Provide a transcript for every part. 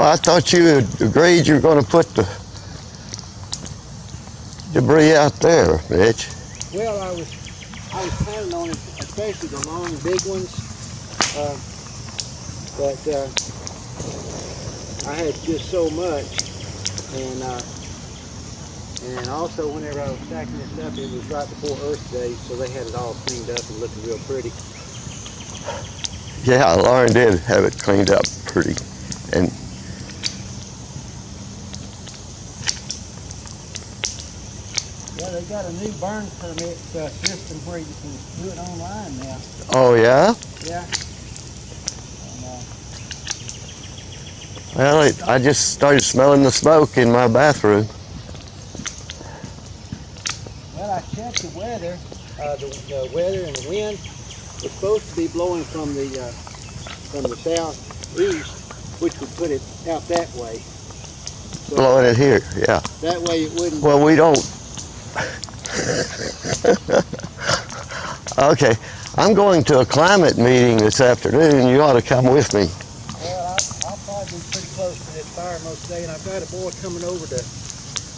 I thought you had agreed you were going to put the debris out there, Mitch. Well, I was planning on it, especially the long, big ones. But I had just so much, and also whenever I was stacking this up, it was right before Earth Day, so they had it all cleaned up and looking real pretty. Yeah, Lauren did have it cleaned up pretty. And yeah, they got a new burn permit system where you can do it online now. oh yeah? Yeah. Well, I just started smelling the smoke in my bathroom. Well, I checked the weather. The weather and the wind was supposed to be blowing from the southeast, which would put it out that way. So Blowing it here, yeah. that way it wouldn't. Well, we don't. Okay, I'm going to a climate meeting this afternoon. You ought to come with me. Well, I'll probably be pretty close to this fire most day, and I've got a boy coming over to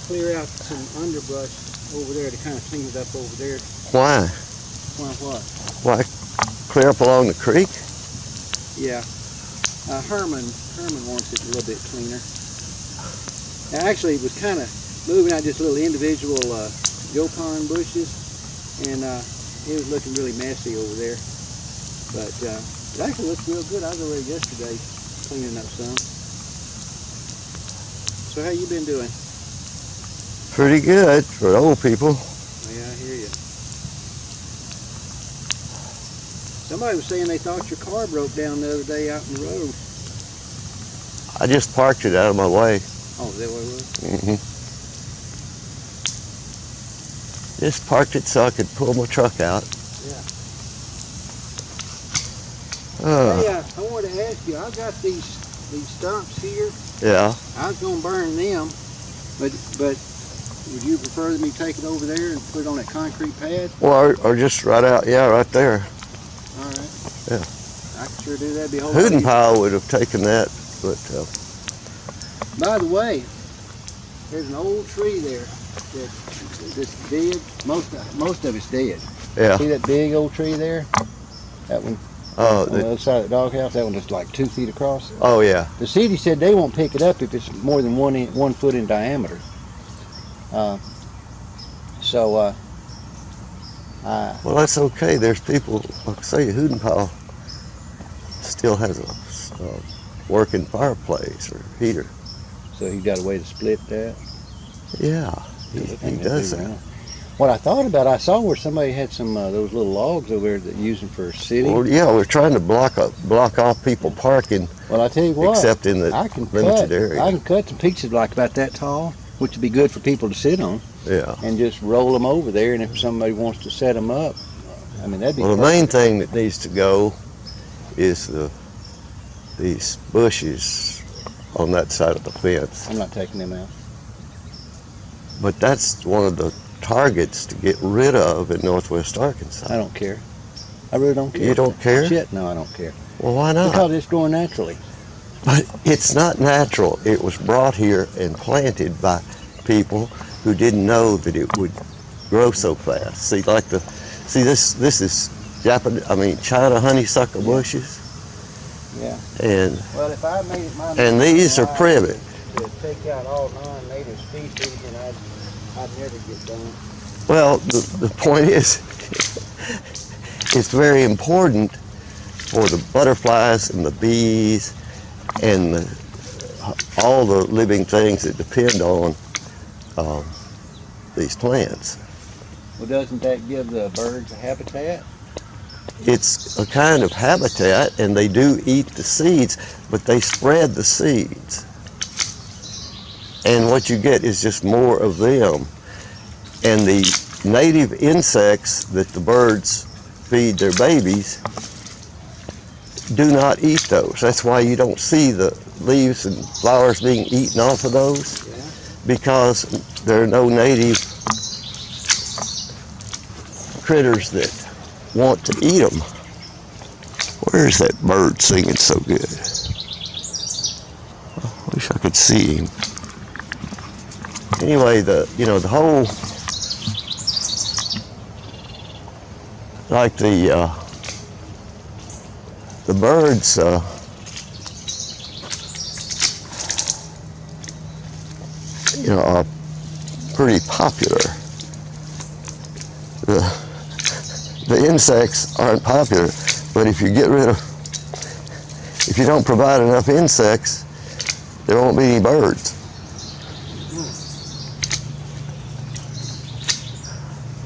clear out some underbrush over there to kind of clean it up over there. Why? Why what? Why clear up along the creek? Yeah. Herman wants it a little bit cleaner. Now, actually, it was kind of moving out just little individual yopon bushes, and it was looking really messy over there. But it actually looks real good. I was over there yesterday cleaning up some. So how you been doing? Pretty good for old people. Yeah, I hear you. Somebody was saying they thought your car broke down the other day out in the road. I just parked it out of my way. Oh, is that what it was? Mm-hmm. Just parked it so I could pull my truck out. Yeah. Oh. Hey, I wanted to ask you, I've got these stumps here. Yeah. I was going to burn them, but would you prefer me to take it over there and put it on that concrete pad? Well, or just right out, yeah, right there. All right. Yeah. I could sure do that. Be a whole lot easier. Hootenpile would have taken that, but By the way, there's an old tree there that's dead. Most of it's dead. yeah. See that big old tree there? That one Oh, on the other side of the doghouse. That one is like 2 feet across. oh yeah. The city said they won't pick it up if it's more than 1 foot in diameter. Well, that's okay. There's people, like I say, Hootenpile still has a working fireplace or heater. So he got a way to split that. Yeah, he does that. What I thought about, I saw where somebody had some those little logs over there that use them for city. Well, yeah, we're trying to block off people parking. Well, I tell you what, except in the limited area. I can cut some pieces like about that tall, which would be good for people to sit on. Yeah. And just roll them over there, and if somebody wants to set them up, I mean, that'd be Well, the main thing that needs to go is these bushes on that side of the fence. I'm not taking them out. But that's one of the targets to get rid of in Northwest Arkansas. I don't care. I really don't care. You don't care? Shit, no, I don't care. Well, why not? Because it's growing naturally. But it's not natural. It was brought here and planted by people who didn't know that it would grow so fast. See, this is China honeysuckle bushes. Yeah. And Well, if I made it my these are privet. to take out all non-native species, and I'd never get done. Well, the point is, it's very important for the butterflies and the bees and all the living things that depend on these plants. Well, doesn't that give the birds a habitat? It's a kind of habitat, and they do eat the seeds, but they spread the seeds. And what you get is just more of them. And the native insects that the birds feed their babies do not eat those. That's why you don't see the leaves and flowers being eaten off of those, because there are no native critters that want to eat them. Where's that bird singing so good? Oh, could see him. Anyway, the whole, like the birds, are pretty popular. The insects aren't popular, but if you don't provide enough insects, there won't be any birds.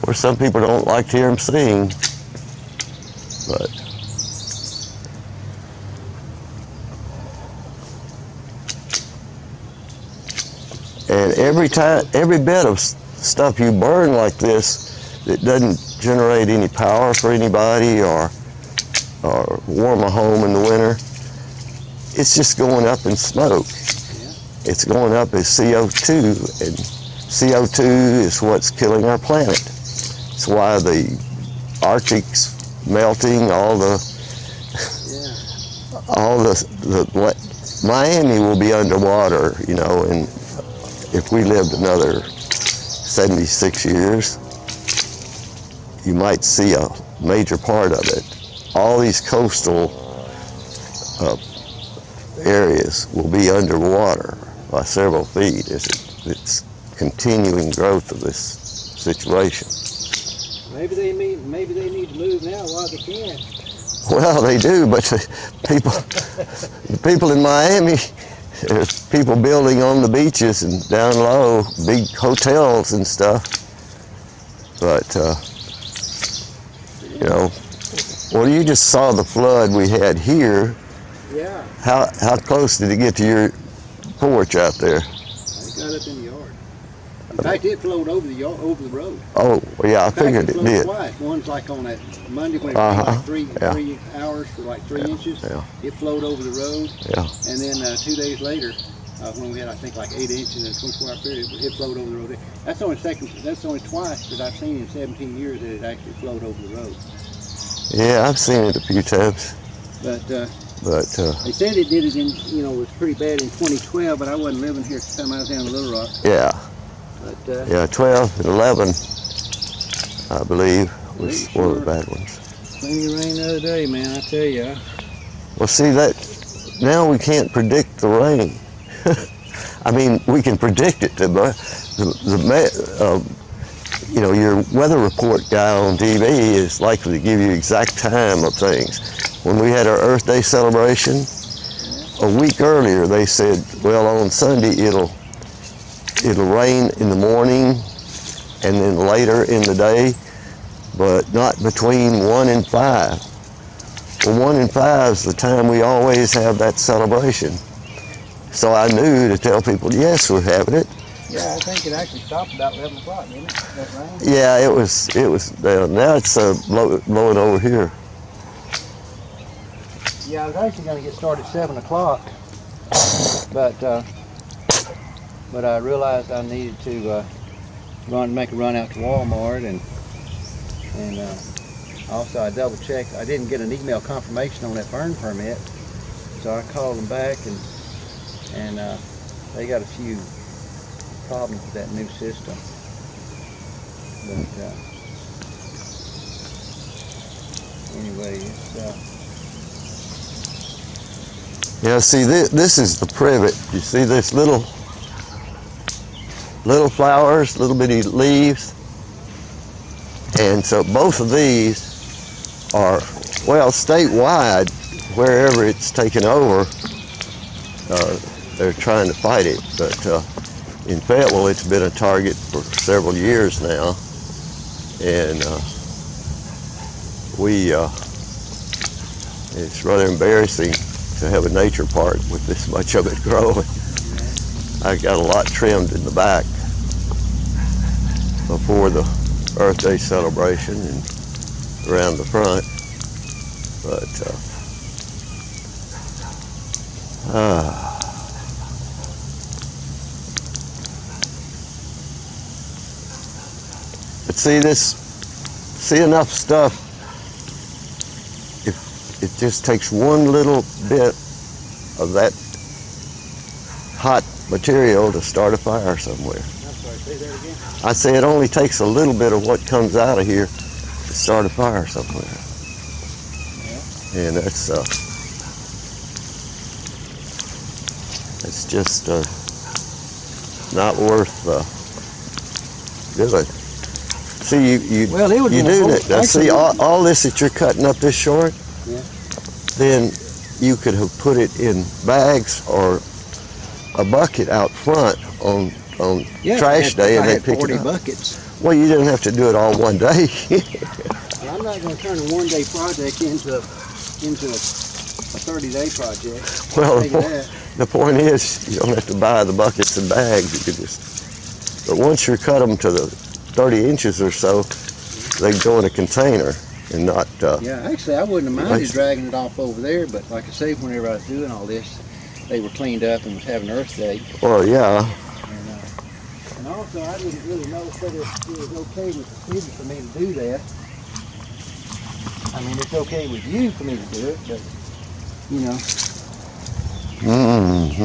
Or some people don't like to hear them sing, but and every bit of stuff you burn like this that doesn't generate any power for anybody or warm a home in the winter, it's just going up in smoke. Yeah. It's going up as CO2, and CO2 is what's killing our planet. It's why the Arctic's melting, all the Miami will be underwater, and if we lived another 76 years, you might see a major part of it. All these coastal areas will be underwater by several feet as it's continuing growth of this situation. Maybe they need to move now while they can. Well, they do, but the people in Miami, there's people building on the beaches and down low, big hotels and stuff. But, well, you just saw the flood we had here. Yeah. How close did it get to your porch out there? It got up in the yard. In fact, it flowed over the road. Oh, yeah, I figured it did. Twice. One's like on that Monday when it was like 3 hours for like 3 inches. Yeah. It flowed over the road. Yeah. And then 2 days later, when we had I think like 8 inches in a 24-hour period, it flowed over the road. That's only twice that I've seen in 17 years that it actually flowed over the road. Yeah, I've seen it a few times. But they said it did it in, it was pretty bad in 2012, but I wasn't living here at the time I was down in Little Rock. Yeah. But, yeah, 12 and 11, I believe, was one of the bad ones. Plenty of rain the other day, man, I tell you. Well, see, now we can't predict the rain. I mean, we can predict it, but your weather report guy on TV is likely to give you exact time of things. When we had our Earth Day celebration, a week earlier they said, well, on Sunday it'll rain in the morning and then later in the day, but not between 1 and 5. Well, 1 and 5 is the time we always have that celebration. So I knew to tell people, yes, we're having it. Yeah, I think it actually stopped about 11 o'clock, didn't it? That rain? Yeah, it was down. Now it's blowing over here. Yeah, I was actually going to get started at 7 o'clock, but I realized I needed to make a run out to Walmart, and also I double checked. I didn't get an email confirmation on that burn permit, so I called them back, and they got a few problems with that new system. But anyway, it's yeah, see, this is the privet. You see this little flowers, little bitty leaves? And so both of these are, well, statewide, wherever it's taken over, they're trying to fight it. But in Fayetteville, it's been a target for several years now. And it's rather embarrassing to have a nature park with this much of it growing. I got a lot trimmed in the back before the Earth Day celebration and around the front. But see enough stuff. It just takes one little bit of that hot material to start a fire somewhere. I'm sorry, say that again. I say it only takes a little bit of what comes out of here to start a fire somewhere. And that's it's just not worth doing. See, you Well, it would you be do a that. Now, see, all this that you're cutting up this short, Yeah. then you could have put it in bags or a bucket out front on trash day, and they pick it up. buckets. Well, you didn't have to do it all one day. Well, I'm not going to turn a one-day project into a 30-day project. Well, Think of that. the point is, you don't have to buy the buckets and bags. You could just. But once you cut them to the 30 inches or so, they go in a container and not. Yeah, actually, I wouldn't have minded dragging it off over there, but like I say, whenever I was doing all this, they were cleaned up and was having Earth Day. Well, yeah. And also, I didn't really know whether it was okay with the city for me to do that. I mean, it's okay with you for me to do it, but, you know. Mm-hmm. I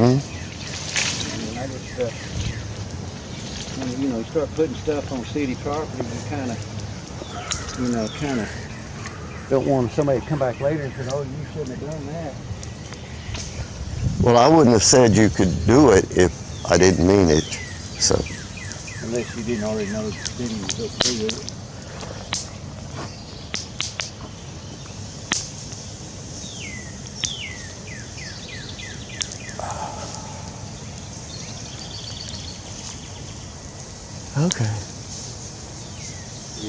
mean, I just, when, you know, you start putting stuff on city property, you kind of don't want somebody to come back later and say, oh, you shouldn't have done that. Well, I wouldn't have said you could do it if I didn't mean it. So. Unless you didn't already know the city was okay with it. Okay.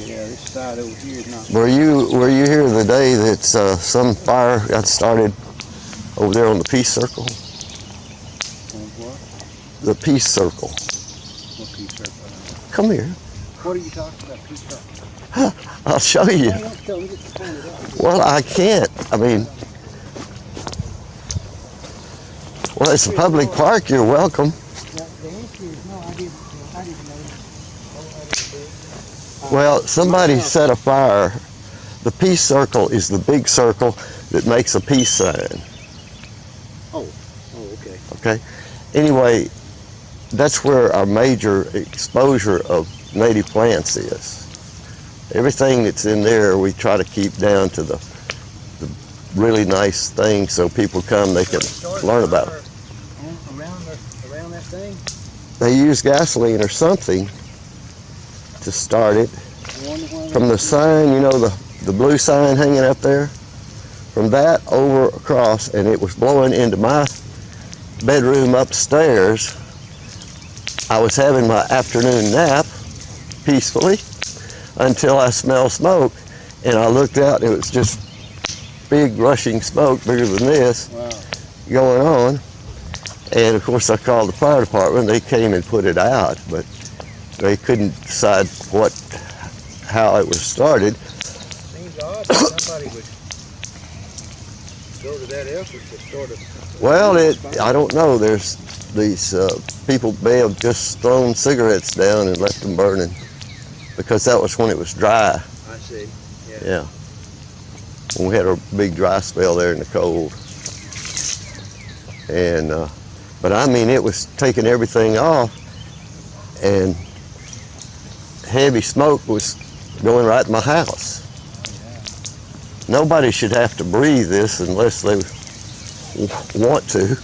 Yeah, this side over here is not. Were you here the day that some fire got started over there on the Peace Circle? On what? The Peace Circle. What Peace Circle? Come here. What are you talking about, Peace Circle? I'll show you. Hey, don't tell me to point it out. Well, I can't. I mean, well, it's a public park. You're welcome. The answer is no, I didn't know. Well, somebody set a fire. The Peace Circle is the big circle that makes a peace sign. Oh, okay. Okay. Anyway, that's where our major exposure of native plants is. Everything that's in there, we try to keep down to the really nice things so people come, they can learn about it. Around that thing? They use gasoline or something to start it. From the sign, you know, the blue sign hanging up there, from that over across, and it was blowing into my bedroom upstairs. I was having my afternoon nap peacefully until I smelled smoke, and I looked out and it was just big rushing smoke, bigger than this, going on. And of course I called the fire department. They came and put it out, but they couldn't decide how it was started. Seems odd that somebody would go to that effort to start a... Well, I don't know. There's these people may have just thrown cigarettes down and left them burning because that was when it was dry. I see. Yeah. When we had a big dry spell there in the cold. And, but I mean, it was taking everything off, and heavy smoke was going right in my house. Nobody should have to breathe this unless they want to. Yeah.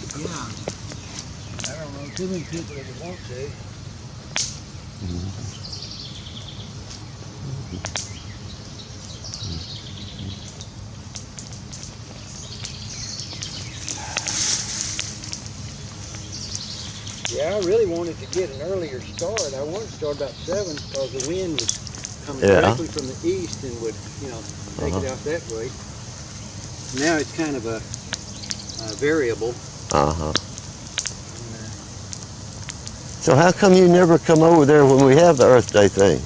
I don't know too many people that would want to. Yeah, I really wanted to get an earlier start. I wanted to start about 7 because the wind was coming directly from the east and would, you know, take it out that way. Now it's kind of a variable. So how come you never come over there when we have the Earth Day thing?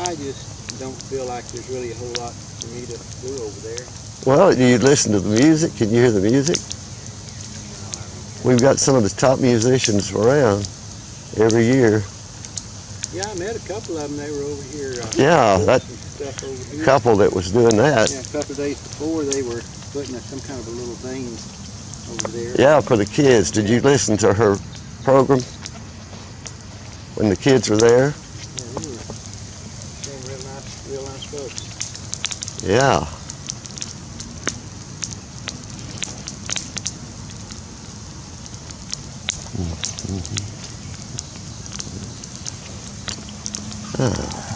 I just don't feel like there's really a whole lot for me to do over there. Well, do you listen to the music? Can you hear the music? We've got some of the top musicians around every year. Yeah, I met a couple of them. They were over here. Yeah, that couple that was doing that. Yeah, a couple of days before they were putting some kind of a little thing over there. Yeah, for the kids. Did you listen to her program when the kids were there? Yeah, they were saying real nice folks. Yeah. Ah.